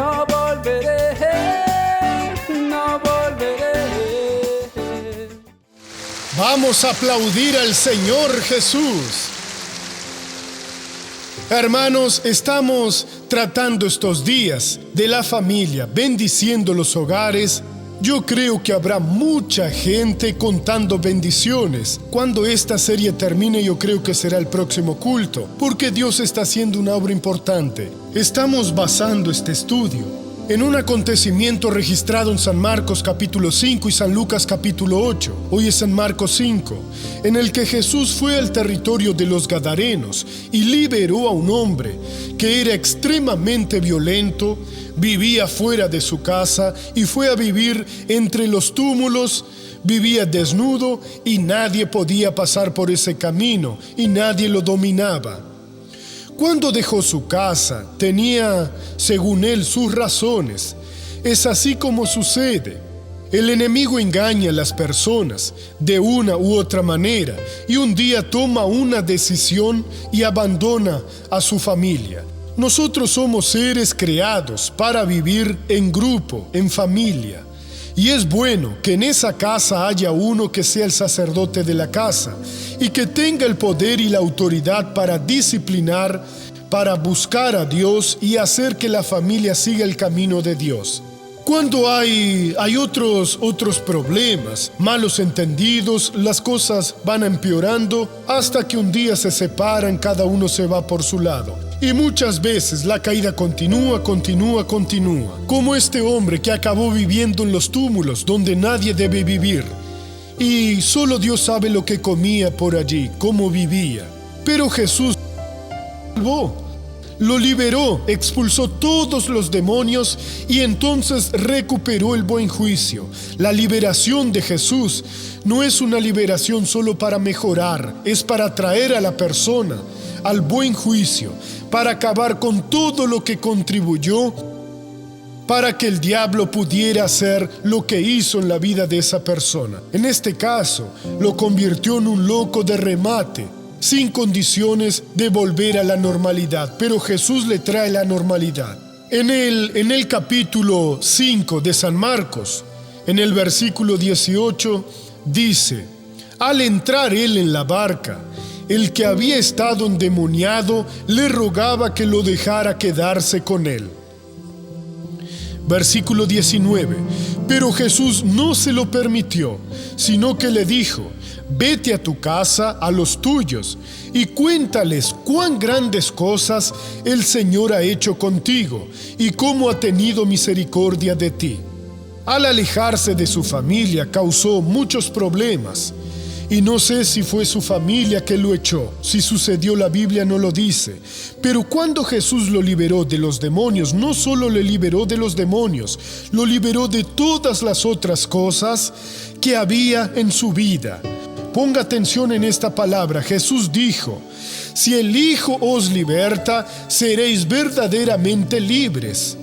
no volveré, no volveré. Vamos a aplaudir al Señor Jesús. Hermanos, estamos tratando estos días de la familia, bendiciendo los hogares. Yo creo que habrá mucha gente contando bendiciones. Cuando esta serie termine, yo creo que será el próximo culto, porque Dios está haciendo una obra importante. Estamos basando este estudio en un acontecimiento registrado en San Marcos capítulo 5 y San Lucas capítulo 8. Hoy es San Marcos 5, en el que Jesús fue al territorio de los Gadarenos y liberó a un hombre que era extremadamente violento, vivía fuera de su casa y fue a vivir entre los túmulos, vivía desnudo y nadie podía pasar por ese camino y nadie lo dominaba. Cuando dejó su casa, tenía, según él, sus razones. Es así como sucede. El enemigo engaña a las personas de una u otra manera y un día toma una decisión y abandona a su familia. Nosotros somos seres creados para vivir en grupo, en familia. Y es bueno que en esa casa haya uno que sea el sacerdote de la casa y que tenga el poder y la autoridad para disciplinar, para buscar a Dios y hacer que la familia siga el camino de Dios. Cuando hay otros problemas, malos entendidos, las cosas van empeorando hasta que un día se separan, cada uno se va por su lado. Y muchas veces la caída continúa, como este hombre que acabó viviendo en los túmulos donde nadie debe vivir. Y solo Dios sabe lo que comía por allí, cómo vivía. Pero Jesús lo liberó, expulsó todos los demonios y entonces recuperó el buen juicio. La liberación de Jesús no es una liberación solo para mejorar, es para traer a la persona al buen juicio, para acabar con todo lo que contribuyó para que el diablo pudiera hacer lo que hizo en la vida de esa persona. En este caso, lo convirtió en un loco de remate, sin condiciones de volver a la normalidad, pero Jesús le trae la normalidad. En el capítulo 5 de San Marcos, en el versículo 18, dice: al entrar él en la barca, el que había estado endemoniado le rogaba que lo dejara quedarse con él. Versículo 19, pero Jesús no se lo permitió, sino que le dijo: vete a tu casa, a los tuyos, y cuéntales cuán grandes cosas el Señor ha hecho contigo y cómo ha tenido misericordia de ti. Al alejarse de su familia causó muchos problemas, y no sé si fue su familia que lo echó. Si sucedió, la Biblia no lo dice. Pero cuando Jesús lo liberó de los demonios, no solo le liberó de los demonios, lo liberó de todas las otras cosas que había en su vida. Ponga atención en esta palabra. Jesús dijo: si el Hijo os liberta, seréis verdaderamente libres.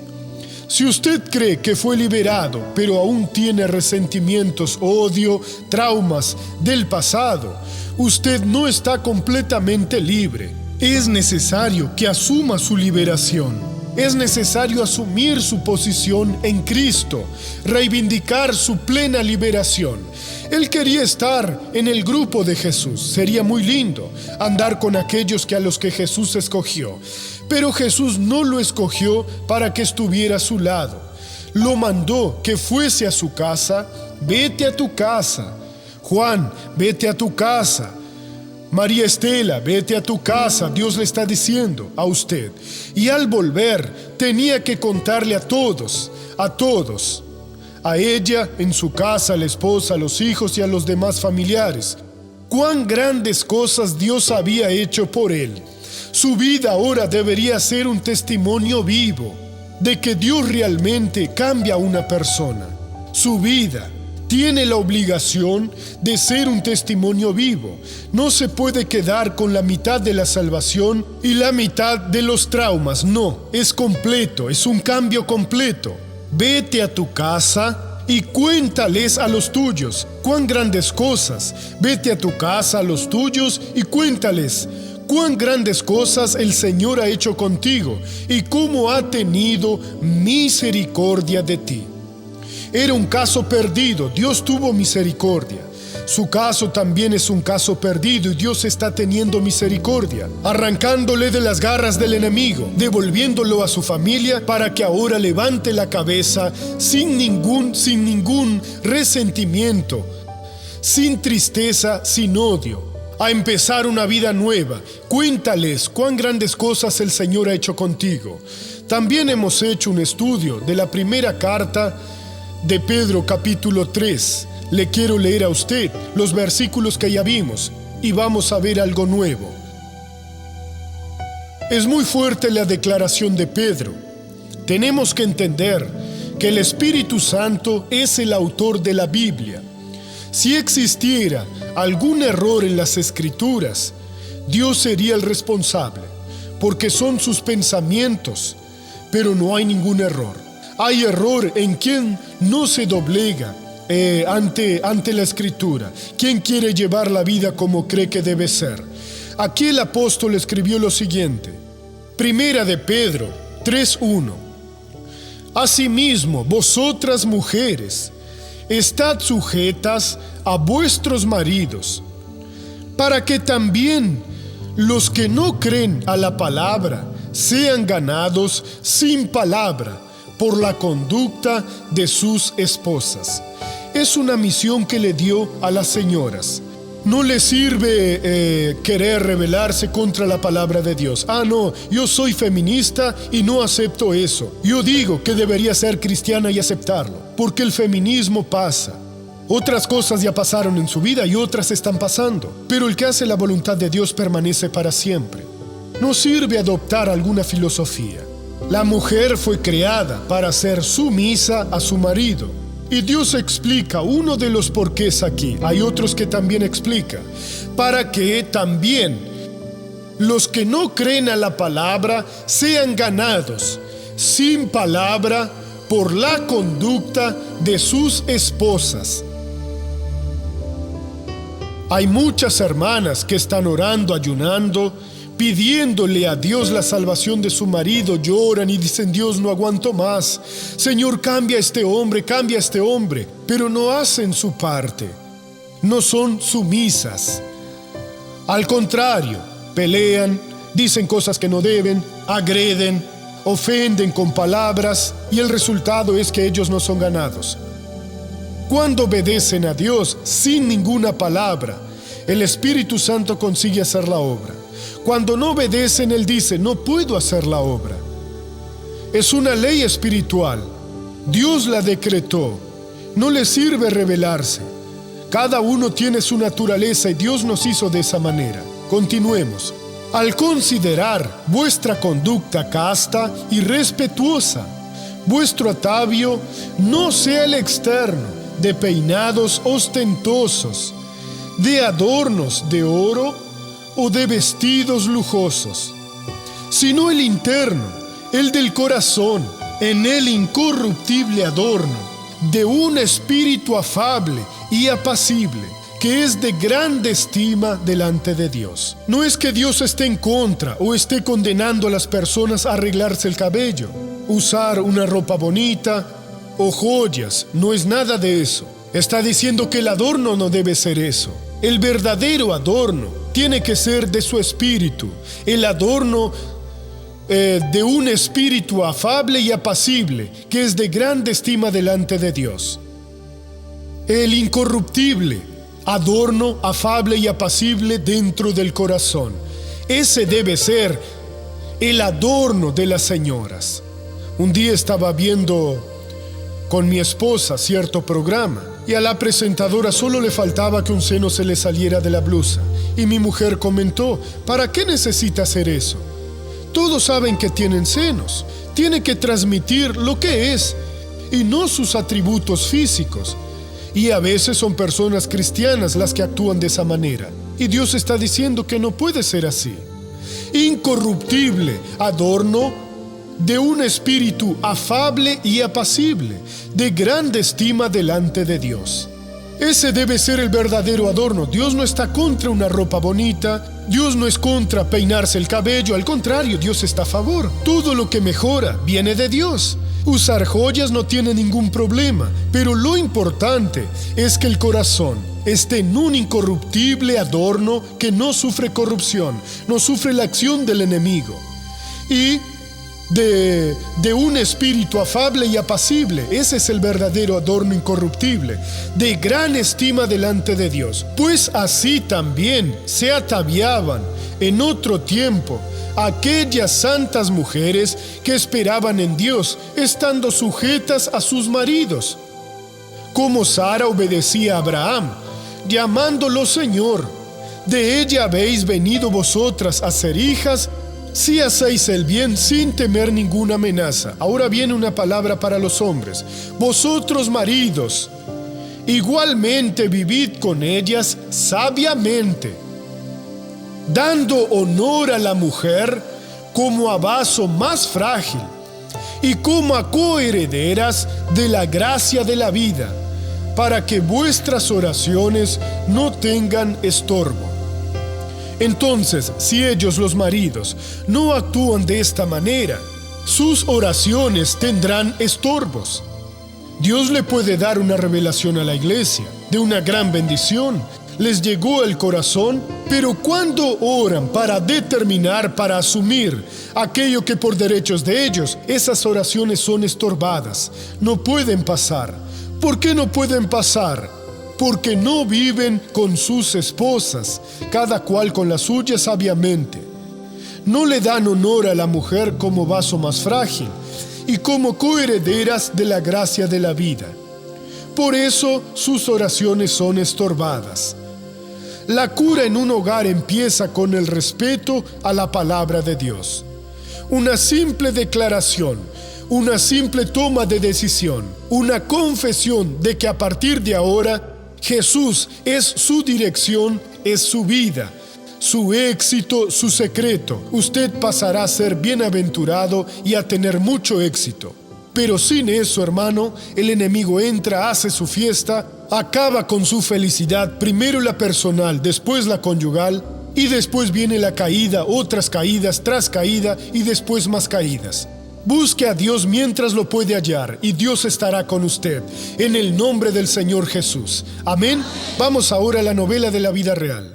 Si usted cree que fue liberado, pero aún tiene resentimientos, odio, traumas del pasado, usted no está completamente libre. Es necesario que asuma su liberación. Es necesario asumir su posición en Cristo, reivindicar su plena liberación. Él quería estar en el grupo de Jesús. Sería muy lindo andar con aquellos a los que Jesús escogió. Pero Jesús no lo escogió para que estuviera a su lado. Lo mandó que fuese a su casa. Vete a tu casa. Juan, vete a tu casa. María Estela, vete a tu casa. Dios le está diciendo a usted. Y al volver tenía que contarle a todos, a ella, en su casa, a la esposa, a los hijos y a los demás familiares, cuán grandes cosas Dios había hecho por él. Su vida ahora debería ser un testimonio vivo de que Dios realmente cambia a una persona. Su vida tiene la obligación de ser un testimonio vivo. No se puede quedar con la mitad de la salvación y la mitad de los traumas. No, es completo, es un cambio completo. Vete a tu casa y cuéntales a los tuyos cuán grandes cosas. Vete a tu casa, a los tuyos, y cuéntales cuán grandes cosas el Señor ha hecho contigo y cómo ha tenido misericordia de ti. Era un caso perdido, Dios tuvo misericordia. Su caso también es un caso perdido y Dios está teniendo misericordia, arrancándole de las garras del enemigo, devolviéndolo a su familia para que ahora levante la cabeza sin ningún resentimiento, sin tristeza, sin odio, a empezar una vida nueva. Cuéntales cuán grandes cosas el Señor ha hecho contigo. También hemos hecho un estudio de la primera carta de Pedro, capítulo 3. Le quiero leer a usted los versículos que ya vimos y vamos a ver algo nuevo. Es muy fuerte la declaración de Pedro. Tenemos que entender que el Espíritu Santo es el autor de la Biblia. Si existiera algún error en las Escrituras, Dios sería el responsable, porque son sus pensamientos, pero no hay ningún error. Hay error en quien no se doblega ante la Escritura, quien quiere llevar la vida como cree que debe ser. Aquí el apóstol escribió lo siguiente, Primera de Pedro 3:1. Asimismo, vosotras mujeres, estad sujetas a vuestros maridos, para que también los que no creen a la palabra sean ganados sin palabra por la conducta de sus esposas. Es una misión que le dio a las señoras. No le sirve querer rebelarse contra la palabra de Dios. No, yo soy feminista y no acepto eso. Yo digo que debería ser cristiana y aceptarlo, porque el feminismo pasa. Otras cosas ya pasaron en su vida y otras están pasando, pero el que hace la voluntad de Dios permanece para siempre. No sirve adoptar alguna filosofía. La mujer fue creada para ser sumisa a su marido. Y Dios explica uno de los porqués aquí. Hay otros que también explica. Para que también los que no creen a la palabra sean ganados sin palabra por la conducta de sus esposas. Hay muchas hermanas que están orando, ayunando, pidiéndole a Dios la salvación de su marido, lloran y dicen: Dios, no aguanto más. Señor, cambia a este hombre, pero no hacen su parte. No son sumisas. Al contrario, pelean, dicen cosas que no deben, agreden, ofenden con palabras y el resultado es que ellos no son ganados. Cuando obedecen a Dios sin ninguna palabra, el Espíritu Santo consigue hacer la obra. Cuando no obedecen, Él dice: no puedo hacer la obra. Es una ley espiritual. Dios la decretó. No le sirve rebelarse. Cada uno tiene su naturaleza y Dios nos hizo de esa manera. Continuemos. Al considerar vuestra conducta casta y respetuosa, vuestro atavio no sea el externo, de peinados ostentosos, de adornos de oro o de vestidos lujosos, sino el interno, el del corazón, en el incorruptible adorno de un espíritu afable y apacible, que es de grande estima delante de Dios. No es que Dios esté en contra o esté condenando a las personas a arreglarse el cabello, usar una ropa bonita o joyas, no es nada de eso. Está diciendo que el adorno no debe ser eso. El verdadero adorno tiene que ser de su espíritu, el adorno de un espíritu afable y apacible, que es de grande estima delante de Dios. El incorruptible adorno afable y apacible dentro del corazón. Ese debe ser el adorno de las señoras. Un día estaba viendo con mi esposa cierto programa y a la presentadora solo le faltaba que un seno se le saliera de la blusa. Y mi mujer comentó: ¿para qué necesita hacer eso? Todos saben que tienen senos. Tiene que transmitir lo que es y no sus atributos físicos. Y a veces son personas cristianas las que actúan de esa manera. Y Dios está diciendo que no puede ser así. Incorruptible adorno de un espíritu afable y apacible, de grande estima delante de Dios. Ese debe ser el verdadero adorno. Dios no está contra una ropa bonita. Dios no es contra peinarse el cabello. Al contrario, Dios está a favor. Todo lo que mejora viene de Dios. Usar joyas no tiene ningún problema, pero lo importante es que el corazón esté en un incorruptible adorno que no sufre corrupción, no sufre la acción del enemigo. Y de un espíritu afable y apacible. Ese es el verdadero adorno incorruptible, de gran estima delante de Dios. Pues así también se ataviaban en otro tiempo aquellas santas mujeres que esperaban en Dios, estando sujetas a sus maridos, como Sara obedecía a Abraham, llamándolo Señor. De ella habéis venido vosotras a ser hijas, si hacéis el bien sin temer ninguna amenaza. Ahora viene una palabra para los hombres. Vosotros, maridos, igualmente vivid con ellas sabiamente, dando honor a la mujer como a vaso más frágil y como a coherederas de la gracia de la vida, para que vuestras oraciones no tengan estorbo. Entonces, si ellos, los maridos, no actúan de esta manera, sus oraciones tendrán estorbos. Dios le puede dar una revelación a la iglesia de una gran bendición. Les llegó al corazón, pero cuando oran para determinar, para asumir aquello que por derechos de ellos, esas oraciones son estorbadas, no pueden pasar. ¿Por qué no pueden pasar? Porque no viven con sus esposas, cada cual con la suya sabiamente. No le dan honor a la mujer como vaso más frágil y como coherederas de la gracia de la vida. Por eso sus oraciones son estorbadas. La cura en un hogar empieza con el respeto a la palabra de Dios. Una simple declaración, una simple toma de decisión, una confesión de que a partir de ahora Jesús es su dirección, es su vida, su éxito, su secreto. Usted pasará a ser bienaventurado y a tener mucho éxito. Pero sin eso, hermano, el enemigo entra, hace su fiesta, acaba con su felicidad, primero la personal, después la conyugal, y después viene la caída, otras caídas tras caída y después más caídas. Busque a Dios mientras lo puede hallar y Dios estará con usted, en el nombre del Señor Jesús. Amén. Vamos ahora a la novela de la vida real.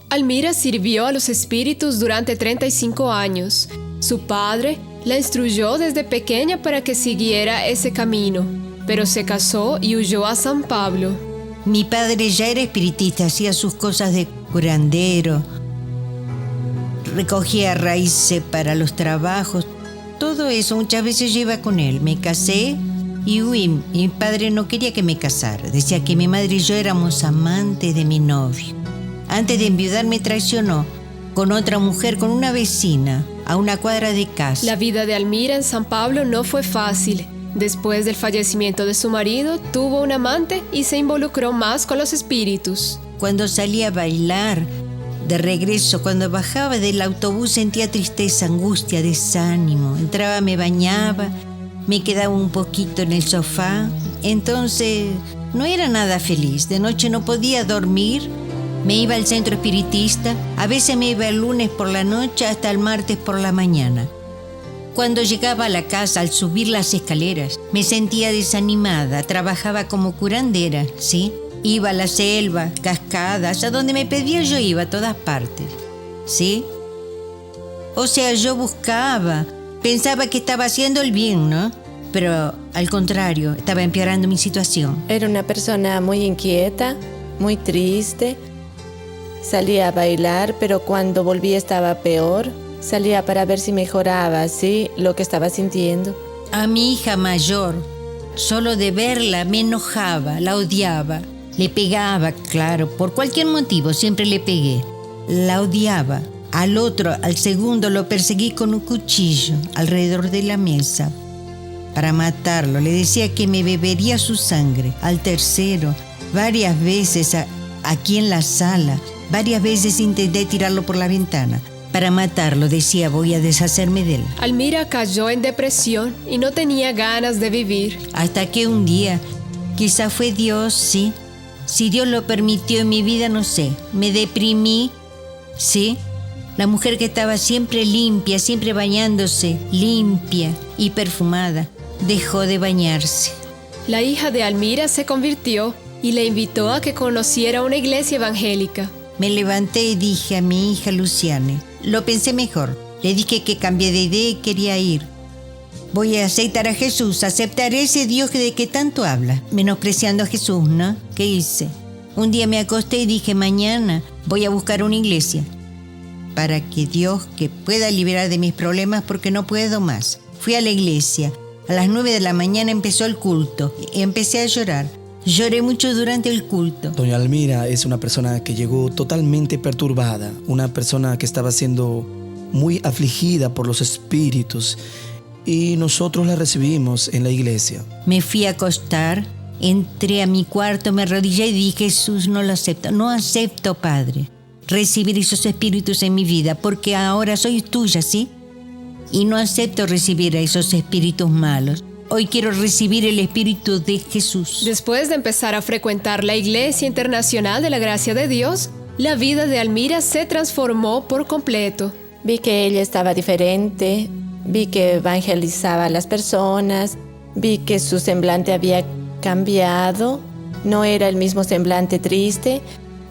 Almira sirvió a los espíritus durante 35 años. Su padre la instruyó desde pequeña para que siguiera ese camino, pero se casó y huyó a San Pablo. Mi padre ya era espiritista, hacía sus cosas de curandero, recogía raíces para los trabajos, todo eso muchas veces yo iba con él. Me casé y huí. Mi padre no quería que me casara, decía que mi madre y yo éramos amantes de mi novio. Antes de enviudar me traicionó con otra mujer, con una vecina, a una cuadra de casa. La vida de Almira en San Pablo no fue fácil. Después del fallecimiento de su marido, tuvo un amante y se involucró más con los espíritus. Cuando salía a bailar, de regreso, cuando bajaba del autobús sentía tristeza, angustia, desánimo. Entraba, me bañaba, me quedaba un poquito en el sofá. Entonces, no era nada feliz. De noche no podía dormir. Me iba al centro espiritista, a veces me iba el lunes por la noche hasta el martes por la mañana. Cuando llegaba a la casa, al subir las escaleras, me sentía desanimada, trabajaba como curandera, ¿sí? Iba a la selva, cascadas, a donde me pedía yo iba, a todas partes, ¿sí? O sea, yo buscaba, pensaba que estaba haciendo el bien, ¿no? Pero al contrario, estaba empeorando mi situación. Era una persona muy inquieta, muy triste. Salía a bailar, pero cuando volvía estaba peor. Salía para ver si mejoraba, ¿sí? Lo que estaba sintiendo. A mi hija mayor, solo de verla me enojaba, la odiaba. Le pegaba, claro, por cualquier motivo, siempre le pegué. La odiaba. Al otro, al segundo, lo perseguí con un cuchillo alrededor de la mesa. para matarlo. Le decía que me bebería su sangre. Al tercero, varias veces aquí en la sala, varias veces intenté tirarlo por la ventana. Para matarlo, decía, voy a deshacerme de él. Almira cayó en depresión y no tenía ganas de vivir. Hasta que un día, quizá fue Dios, sí. Si Dios lo permitió en mi vida, no sé. Me deprimí, sí. La mujer que estaba siempre limpia, siempre bañándose, limpia y perfumada, dejó de bañarse. La hija de Almira se convirtió y le invitó a que conociera una iglesia evangélica. Me levanté y dije a mi hija Luciane, lo pensé mejor. Le dije que cambié de idea y quería ir. Voy a aceptar a Jesús, aceptaré ese Dios de que tanto habla, menospreciando a Jesús, ¿no? ¿Qué hice? Un día me acosté y dije, mañana voy a buscar una iglesia para que Dios que pueda liberar de mis problemas porque no puedo más. Fui a la iglesia. A las 9 de la mañana empezó el culto. Empecé a llorar. Lloré mucho durante el culto. Doña Almira es una persona que llegó totalmente perturbada, una persona que estaba siendo muy afligida por los espíritus y nosotros la recibimos en la iglesia. Me fui a acostar, entré a mi cuarto, me arrodillé y dije, Jesús, no lo acepto. No acepto, Padre, recibir esos espíritus en mi vida porque ahora soy tuya, ¿sí? Y no acepto recibir a esos espíritus malos. Hoy quiero recibir el Espíritu de Jesús. Después de empezar a frecuentar la Iglesia Internacional de la Gracia de Dios, la vida de Almira se transformó por completo. Vi que ella estaba diferente, vi que evangelizaba a las personas, vi que su semblante había cambiado, no era el mismo semblante triste.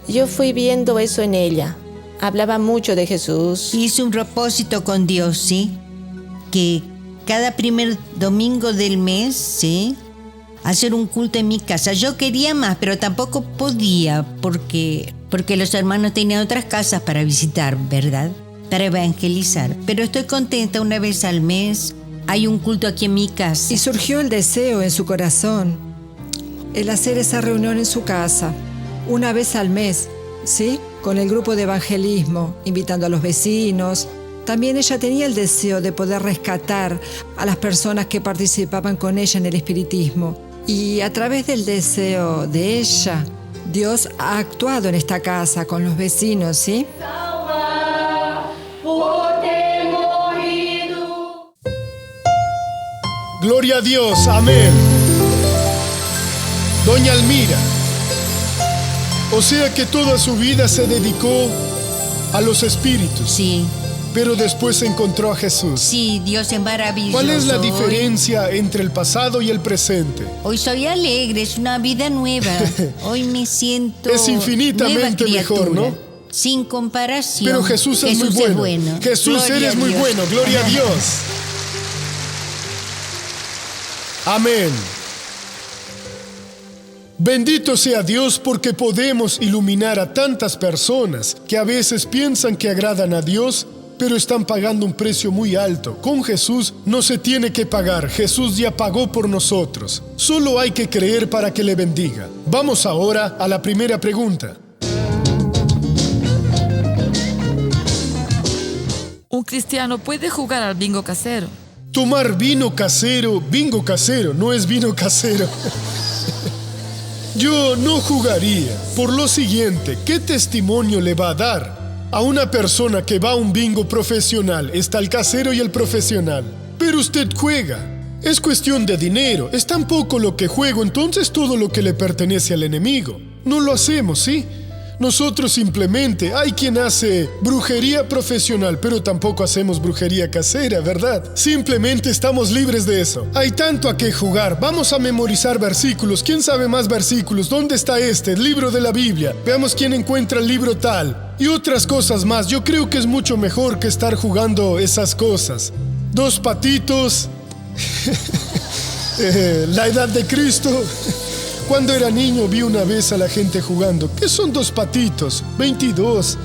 Yo fui viendo eso en ella. Hablaba mucho de Jesús. Hice un propósito con Dios, ¿sí? Que cada primer domingo del mes, ¿sí?, hacer un culto en mi casa. Yo quería más, pero tampoco podía porque los hermanos tenían otras casas para visitar, ¿verdad? Para evangelizar. Pero estoy contenta, una vez al mes hay un culto aquí en mi casa. Y surgió el deseo en su corazón, el hacer esa reunión en su casa, una vez al mes, ¿sí? Con el grupo de evangelismo, invitando a los vecinos. También ella tenía el deseo de poder rescatar a las personas que participaban con ella en el espiritismo. Y a través del deseo de ella, Dios ha actuado en esta casa con los vecinos, ¿sí? Gloria a Dios, amén. Doña Almira, o sea que toda su vida se dedicó a los espíritus. Sí. Pero después se encontró a Jesús. Sí, Dios es maravilloso. ¿Cuál es la diferencia entre el pasado y el presente? Hoy soy alegre, es una vida nueva. Hoy me siento Es infinitamente nueva mejor, criatura, ¿no? sin comparación. Pero Jesús es muy bueno. Jesús, Gloria eres a muy Dios. bueno. Gloria a Dios. Amén. Bendito sea Dios porque podemos iluminar a tantas personas que a veces piensan que agradan a Dios, pero están pagando un precio muy alto. Con Jesús no se tiene que pagar. Jesús ya pagó por nosotros. Solo hay que creer para que le bendiga. Vamos ahora a la primera pregunta. ¿Un cristiano puede jugar al bingo casero? Tomar bingo casero, no es vino casero. Yo no jugaría por lo siguiente. ¿Qué testimonio le va a dar a una persona que va a un bingo profesional? Está el casero y el profesional. Pero usted juega. Es cuestión de dinero. Es tan poco lo que juego, entonces todo lo que le pertenece al enemigo. No lo hacemos, ¿sí? Nosotros simplemente, hay quien hace brujería profesional, pero tampoco hacemos brujería casera, ¿verdad? Simplemente estamos libres de eso. Hay tanto a qué jugar. Vamos a memorizar versículos. ¿Quién sabe más versículos? ¿Dónde está este? El libro de la Biblia. Veamos quién encuentra el libro tal. Y otras cosas más. Yo creo que es mucho mejor que estar jugando esas cosas. Dos patitos. La edad de Cristo. Cuando era niño vi una vez a la gente jugando. ¿Qué son dos patitos? 22.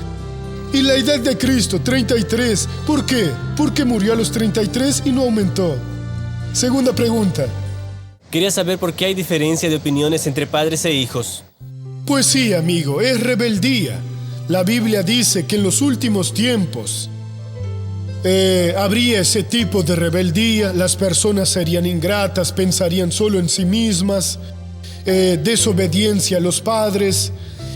Y la edad de Cristo, 33. ¿Por qué? Porque murió a los 33 y no aumentó. Segunda pregunta. Quería saber por qué hay diferencia de opiniones entre padres e hijos. Pues sí, amigo, es rebeldía. La Biblia dice que en los últimos tiempos habría ese tipo de rebeldía, las personas serían ingratas, pensarían solo en sí mismas, desobediencia a los padres,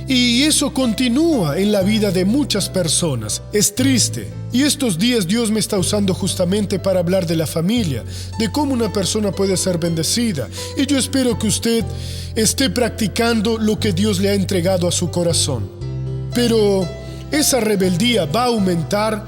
y eso continúa en la vida de muchas personas. Es triste. Y estos días Dios me está usando justamente para hablar de la familia, de cómo una persona puede ser bendecida. Y yo espero que usted esté practicando lo que Dios le ha entregado a su corazón. Pero esa rebeldía va a aumentar.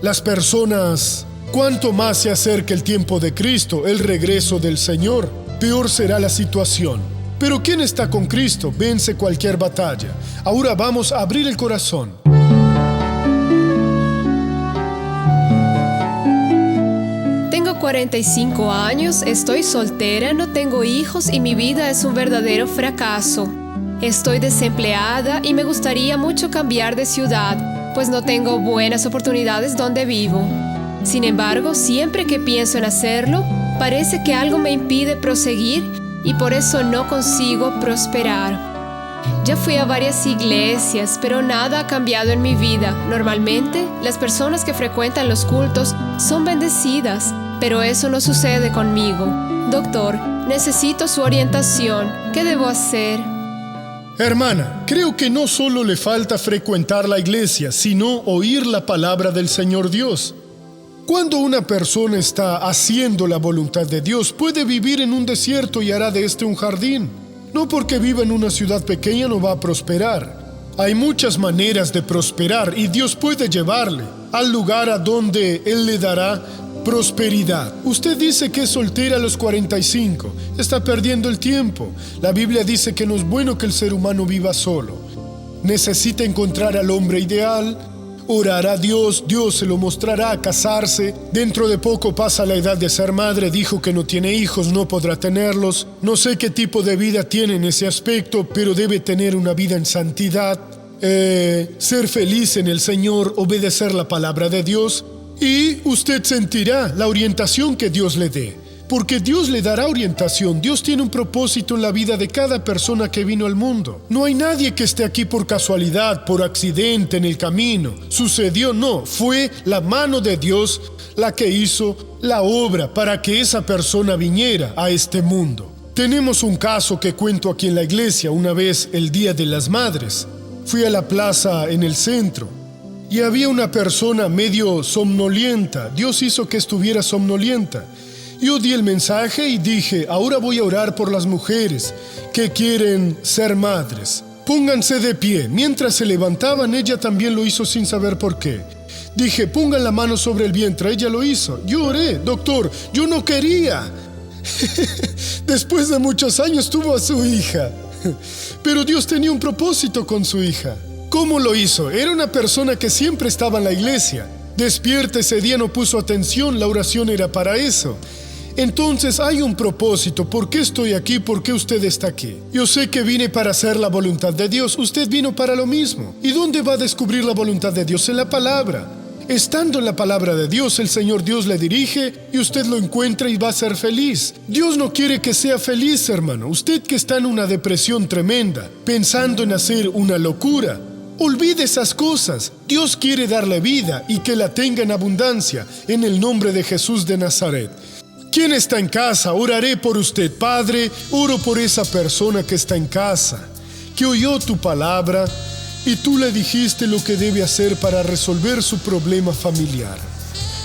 Las personas, cuanto más se acerque el tiempo de Cristo, el regreso del Señor, peor será la situación. Pero quien está con Cristo vence cualquier batalla. Ahora vamos a abrir el corazón. Tengo 45 años, estoy soltera, no tengo hijos y mi vida es un verdadero fracaso. Estoy desempleada y me gustaría mucho cambiar de ciudad, pues no tengo buenas oportunidades donde vivo. Sin embargo, siempre que pienso en hacerlo, parece que algo me impide proseguir y por eso no consigo prosperar. Ya fui a varias iglesias, pero nada ha cambiado en mi vida. Normalmente, las personas que frecuentan los cultos son bendecidas, pero eso no sucede conmigo. Doctor, necesito su orientación. ¿Qué debo hacer? Hermana, creo que no solo le falta frecuentar la iglesia, sino oír la palabra del Señor Dios. Cuando una persona está haciendo la voluntad de Dios, puede vivir en un desierto y hará de este un jardín. No porque viva en una ciudad pequeña no va a prosperar. Hay muchas maneras de prosperar y Dios puede llevarle al lugar a donde Él le dará prosperidad. Usted dice que es soltera a los 45. Está perdiendo el tiempo. La Biblia dice que no es bueno que el ser humano viva solo. Necesita encontrar al hombre ideal. Orará a Dios, Dios se lo mostrará, a casarse. Dentro de poco pasa la edad de ser madre, dijo que no tiene hijos, no podrá tenerlos. No sé qué tipo de vida tiene en ese aspecto, pero debe tener una vida en santidad, ser feliz en el Señor, obedecer la palabra de Dios. Y usted sentirá la orientación que Dios le dé. Porque Dios le dará orientación. Dios tiene un propósito en la vida de cada persona que vino al mundo. No hay nadie que esté aquí por casualidad, por accidente en el camino. Sucedió, no. Fue la mano de Dios la que hizo la obra para que esa persona viniera a este mundo. Tenemos un caso que cuento aquí en la iglesia. Una vez, el Día de las Madres, fui a la plaza en el centro y había una persona medio somnolienta. Dios hizo que estuviera somnolienta. Yo di el mensaje y dije, ahora voy a orar por las mujeres que quieren ser madres. Pónganse de pie. Mientras se levantaban, ella también lo hizo sin saber por qué. Dije, pongan la mano sobre el vientre. Ella lo hizo. Yo oré, doctor, yo no quería. Después de muchos años tuvo a su hija. Pero Dios tenía un propósito con su hija. ¿Cómo lo hizo? Era una persona que siempre estaba en la iglesia. Despierta, ese día no puso atención, la oración era para eso. Entonces hay un propósito. ¿Por qué estoy aquí? ¿Por qué usted está aquí? Yo sé que vine para hacer la voluntad de Dios. Usted vino para lo mismo. ¿Y dónde va a descubrir la voluntad de Dios? En la palabra. Estando en la palabra de Dios, el Señor Dios le dirige y usted lo encuentra y va a ser feliz. Dios no quiere que sea feliz, hermano. Usted que está en una depresión tremenda, pensando en hacer una locura, olvide esas cosas. Dios quiere darle vida y que la tenga en abundancia, en el nombre de Jesús de Nazaret. ¿Quién está en casa? Oraré por usted. Padre, oro por esa persona que está en casa, que oyó tu palabra y tú le dijiste lo que debe hacer para resolver su problema familiar.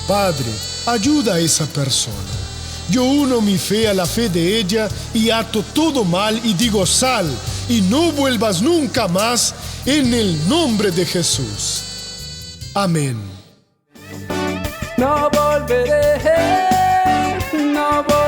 Padre, ayuda a esa persona. Yo uno mi fe a la fe de ella y ato todo mal y digo, sal y no vuelvas nunca más, en el nombre de Jesús. Amén. No volveré, no volveré.